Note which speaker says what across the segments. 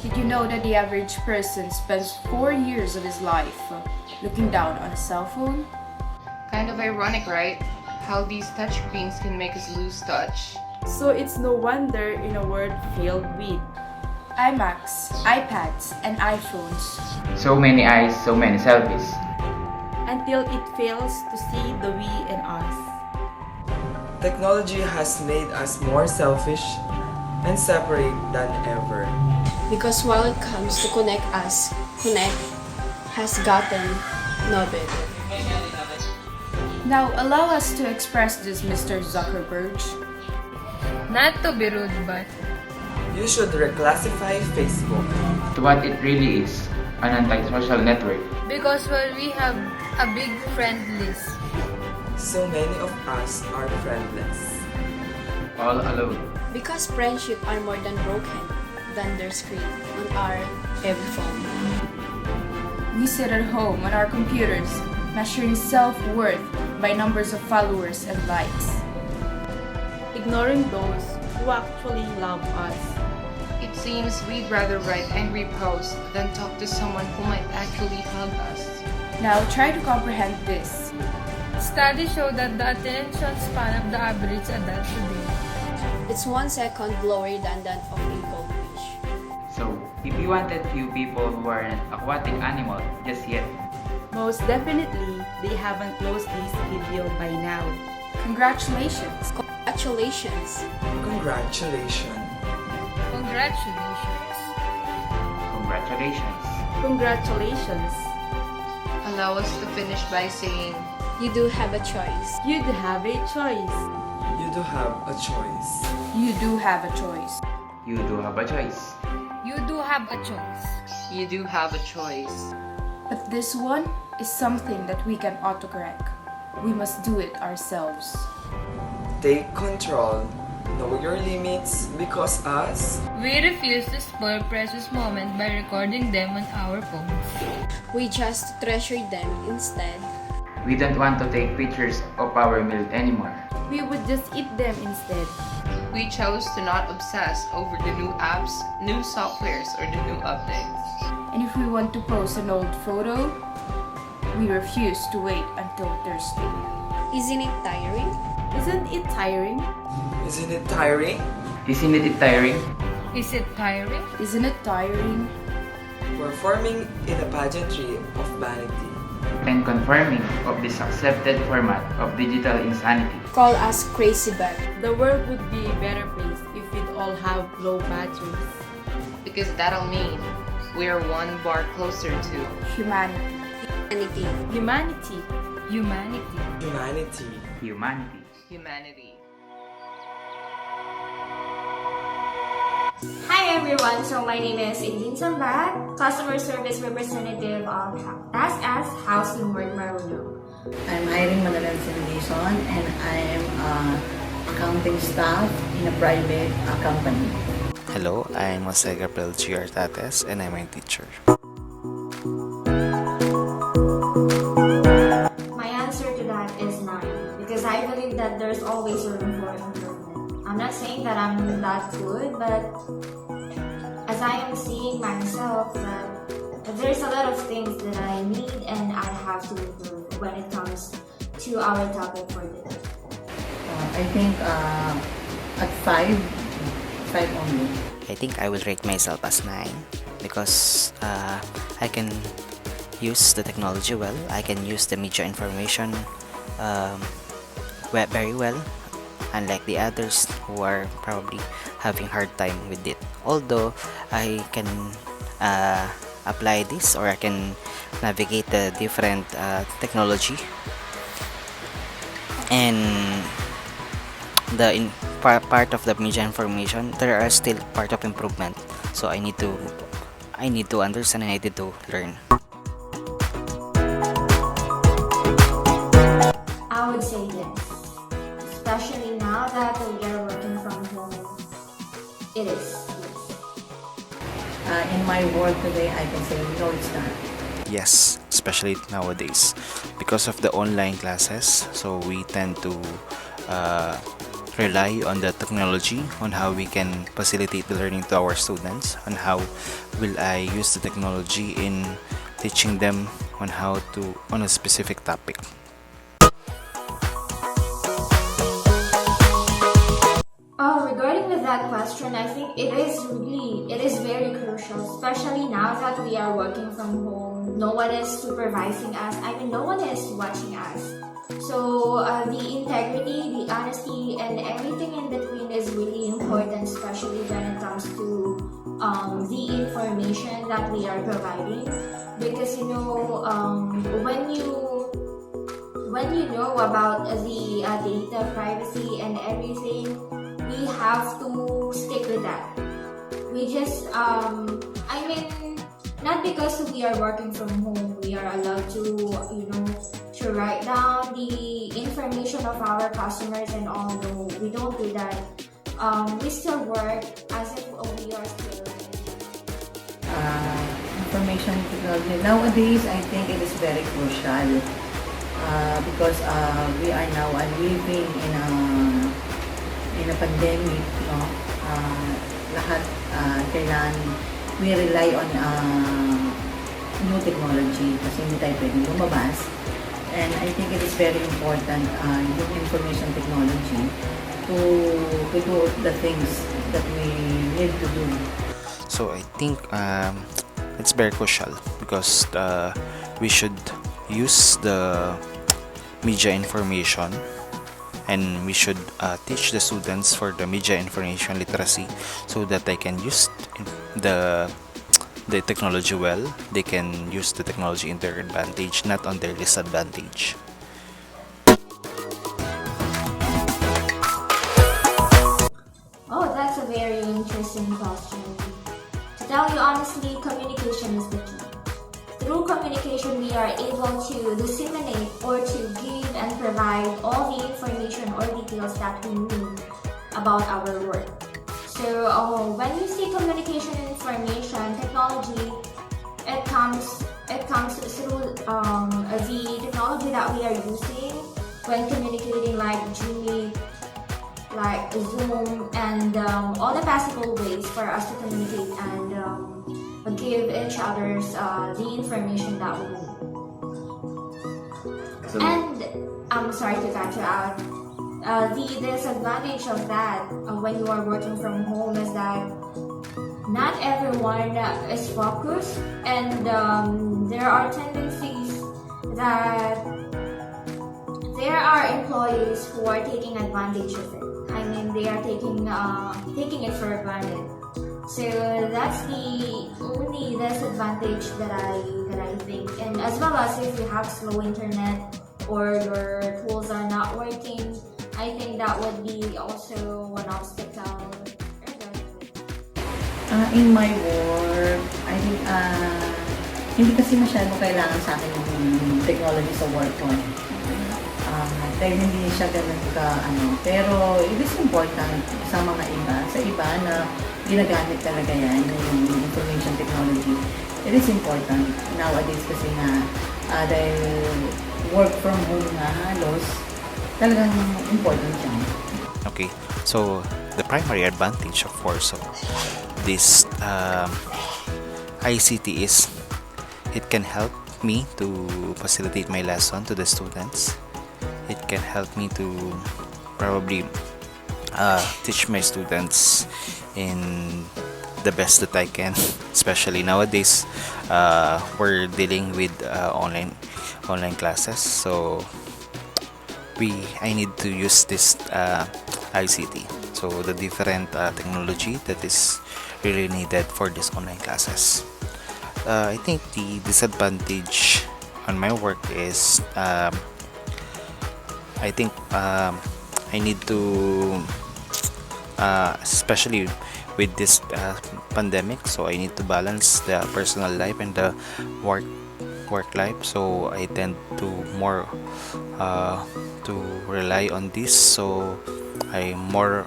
Speaker 1: Did you know that the average person spends 4 years of his life looking down on a cell phone?
Speaker 2: Kind of ironic, right? How these touchscreens can make us lose touch.
Speaker 3: So it's no wonder in a world filled with
Speaker 1: iMacs, iPads, and iPhones.
Speaker 4: So many eyes, so many selfies.
Speaker 3: until it fails to see the we and us.
Speaker 5: Technology has made us more selfish and separate than ever.
Speaker 6: Because while it comes to connect us, connect has gotten no better.
Speaker 1: Now allow us to express this, Mr. Zuckerberg.
Speaker 7: Not to be rude, but
Speaker 5: You should reclassify Facebook.
Speaker 4: To what it really is, an anti-social network.
Speaker 7: because we have a big friend list.
Speaker 5: So many of us are friendless.
Speaker 4: All alone.
Speaker 6: Because friendship are more than broken than their screen on our every phone.
Speaker 1: We sit at home on our computers, measuring self-worth by numbers of followers and likes.
Speaker 3: Ignoring those who actually love us.
Speaker 2: It seems we'd rather write angry posts than talk to someone who might actually help us.
Speaker 1: Now try to comprehend this.
Speaker 7: Studies show that the attention span of the average adult today.
Speaker 6: It's 1 second lower than that of a goldfish.
Speaker 4: So, if you wanted few people who are an aquatic animal just yet,
Speaker 3: Most definitely, they haven't closed this video by now.
Speaker 1: Congratulations!
Speaker 6: Congratulations!
Speaker 5: Congratulations.
Speaker 7: Congratulations!
Speaker 4: congratulations.
Speaker 3: Congratulations!
Speaker 2: Allow us to finish by saying,
Speaker 6: You do have a choice.
Speaker 3: You'd have a choice.
Speaker 5: You do have a choice.
Speaker 1: You do have a choice.
Speaker 4: You do have a choice.
Speaker 7: You do have a choice.
Speaker 2: you do have a choice.
Speaker 1: But this one is something that we can autocorrect. We must do it ourselves.
Speaker 5: Take control. Know your limits because us,
Speaker 7: We refuse to spoil precious moments by recording them on our phones.
Speaker 6: We just treasure them instead.
Speaker 4: We don't want to take pictures of our meal anymore.
Speaker 3: We would just eat them instead.
Speaker 2: We chose to not obsess over the new apps, new softwares, or the new updates.
Speaker 1: And if we want to post an old photo, we refuse to wait until Thursday.
Speaker 6: Isn't it tiring?
Speaker 3: Isn't it tiring?
Speaker 5: isn't it tiring?
Speaker 4: Isn't it tiring?
Speaker 7: Is it tiring?
Speaker 1: Isn't it tiring?
Speaker 5: Performing in a pageantry of vanity.
Speaker 4: And conforming of this accepted format of digital insanity.
Speaker 6: Call us crazy but
Speaker 3: The world would be a better place if we'd all have low batteries.
Speaker 2: Because that'll mean we're one bar closer to
Speaker 1: Humanity.
Speaker 6: humanity.
Speaker 3: Humanity.
Speaker 7: Humanity.
Speaker 5: Humanity.
Speaker 4: Humanity.
Speaker 2: humanity.
Speaker 8: Hi everyone, so my name is Indin Sambat, Customer Service Representative of SS Housing Board Maruno.
Speaker 9: I'm Irene Madalan Sindison and I am accounting staff in a private company.
Speaker 10: Hello, I'm Jose Gabriel G.R. Tates and I'm a teacher.
Speaker 8: My answer to that is 9 because I believe that there's always room for improvement. I'm not saying that I'm that good, but as I am seeing myself that there's a lot of things that I need and I have to improve when it comes to our topic for today.
Speaker 9: I think at 5 only.
Speaker 10: I think I will rate myself as 9 because I can use the technology well. I can use the media information very well, unlike the others who are probably having hard time with it. Although I can apply this or I can navigate the different technology and part of the media information, there are still part of improvement. So I need to understand and I need to learn.
Speaker 8: I would say yes, especially now that we are working from home. It is.
Speaker 9: In my world today, I can say no, it's not.
Speaker 10: Yes, especially nowadays because of the online classes. So we tend to rely on the technology, on how we can facilitate the learning to our students, on how will I use the technology in teaching them on how to on a specific topic.
Speaker 8: Regarding with that question, I think it is very crucial, especially now that we are working from home. No one is supervising us. I mean, no one is watching us. So the integrity, the honesty, and everything in between is really important, especially when it comes to the information that we are providing. Because when you know about the data privacy and everything, we have to stick with that. We just, not because we are working from home, we are allowed to write down the information of our customers and all. No, we don't do that. We still work as if we are still
Speaker 9: Information technology. Nowadays, I think it is very crucial because we are now living in a pandemic, no? Lahat kailangan we rely on new technology kasi hindi tayo pwedeng lumabas. And I think it is very important yung information technology to do the things that we need to do.
Speaker 10: So I think it's very crucial because we should use the media information, and we should teach the students for the media information literacy so that they can use the technology well. They can use the technology in their advantage, not on their disadvantage.
Speaker 8: Oh, that's a very interesting question. To tell you honestly, communication is the key. Through communication, we are able to disseminate or to give and provide all the information or details that we need about our work. So when you see communication information technology, it comes through the technology that we are using when communicating, like Gmail, like Zoom, and all the possible ways for us to communicate and give each others the information that we need. And I'm sorry to cut you out. The disadvantage of that when you are working from home is that not everyone is focused, and there are tendencies that there are employees who are taking advantage of it. I mean, they are taking it for granted. So that's the only disadvantage that I think. And as well as if you have slow internet or your tools are not working, I think that would be also one obstacle.
Speaker 9: In my work, I think hindi kasi masyado kailangan sa akin yung technology sa work ko. Dahil hindi siya ganun pero it is important sa mga iba na ginagamit talaga yan, yung information technology. It is important nowadays kasi nga dahil work from home nga halos, talagang important yan.
Speaker 10: Okay, so the primary advantage, of course, of this ICT is it can help me to facilitate my lesson to the students. It can help me to probably teach my students in the best that I can. Especially nowadays, we're dealing with online classes, so I need to use this ICT. So the different technology that is really needed for this online classes. I think the disadvantage on my work is I think I need to especially with this pandemic, so I need to balance the personal life and the work life, so I tend to more to rely on this, so I'm more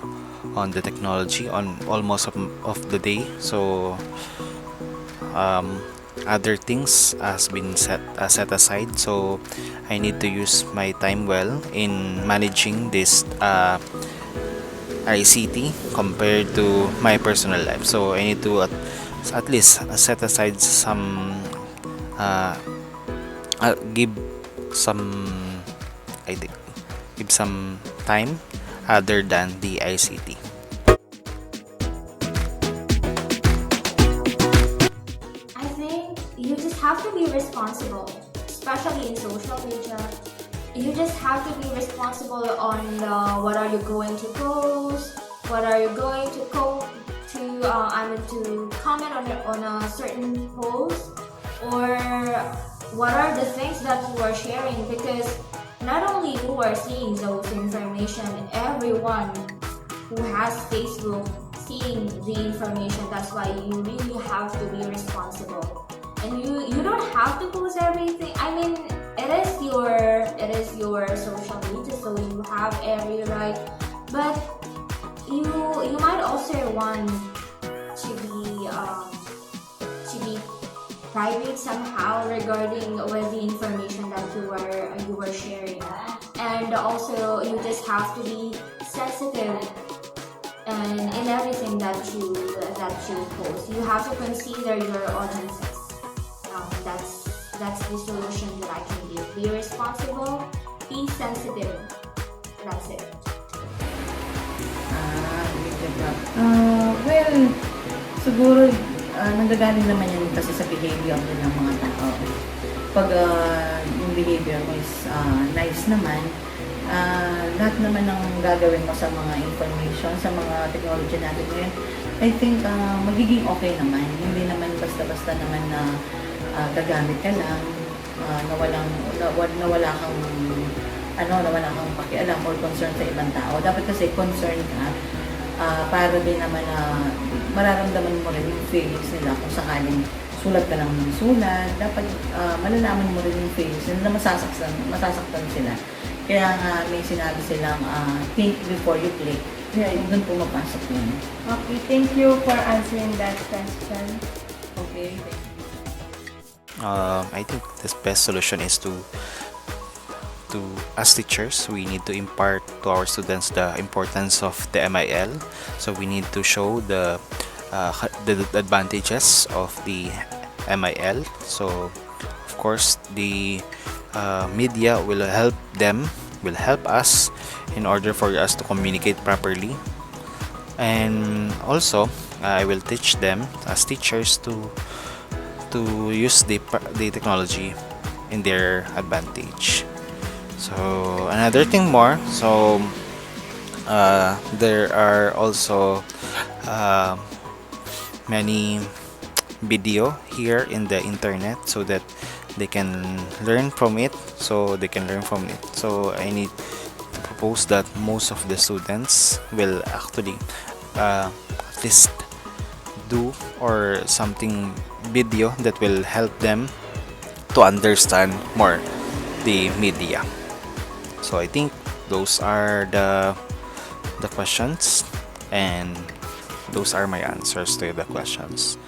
Speaker 10: on the technology on almost of the day. So other things has been set aside, so I need to use my time well in managing this ICT compared to my personal life. So I need to at least set aside some uh, give some I think give some time other than the ICT.
Speaker 8: I think you just have to be responsible, especially in social media. You just have to be responsible on what are you going to post, what are you going to to comment on a certain post, or what are the things that you are sharing, because not only you are seeing those information, everyone who has Facebook seeing the information. That's why you really have to be responsible. And you don't have to post everything. I mean, it is your social media, so you have every right. But you might also want to be private somehow regarding with the information that you are sharing. And also you just have to be sensitive and in everything that you post. You have to consider your audiences. That's the solution that I can give. Be responsible, be sensitive. That's it.
Speaker 9: Well, siguro nanggagaling naman yan kasi sa behavior din ng mga tao. Pag yung behavior mo is nice naman, lahat naman ng gagawin mo sa mga information, sa mga technology natin ngayon, I think magiging okay naman. Hindi naman basta-basta naman na gagamit ka lang, na wala kang pakialam or concern sa ibang tao. Dapat kasi concern ka para din naman na mararamdaman mo rin yung feelings nila kung sakaling sulat ka lang ng sulat. Dapat malalaman mo rin yung feelings nila na masasaktan sila. Kaya nga may sinabi silang think before you click. Kaya doon pumapasok yun.
Speaker 7: Okay, thank you for answering that question.
Speaker 9: Okay, thank you.
Speaker 10: I think the best solution is to as teachers, we need to impart to our students the importance of the MIL. So we need to show the advantages of the MIL. So of course the media will help us in order for us to communicate properly, and also I will teach them as teachers to use the technology in their advantage. So another thing more, so there are also many video here in the internet so that they can learn from it. So I need to propose that most of the students will actually at least do or something video that will help them to understand more the media. So I think those are the questions, and those are my answers to the questions.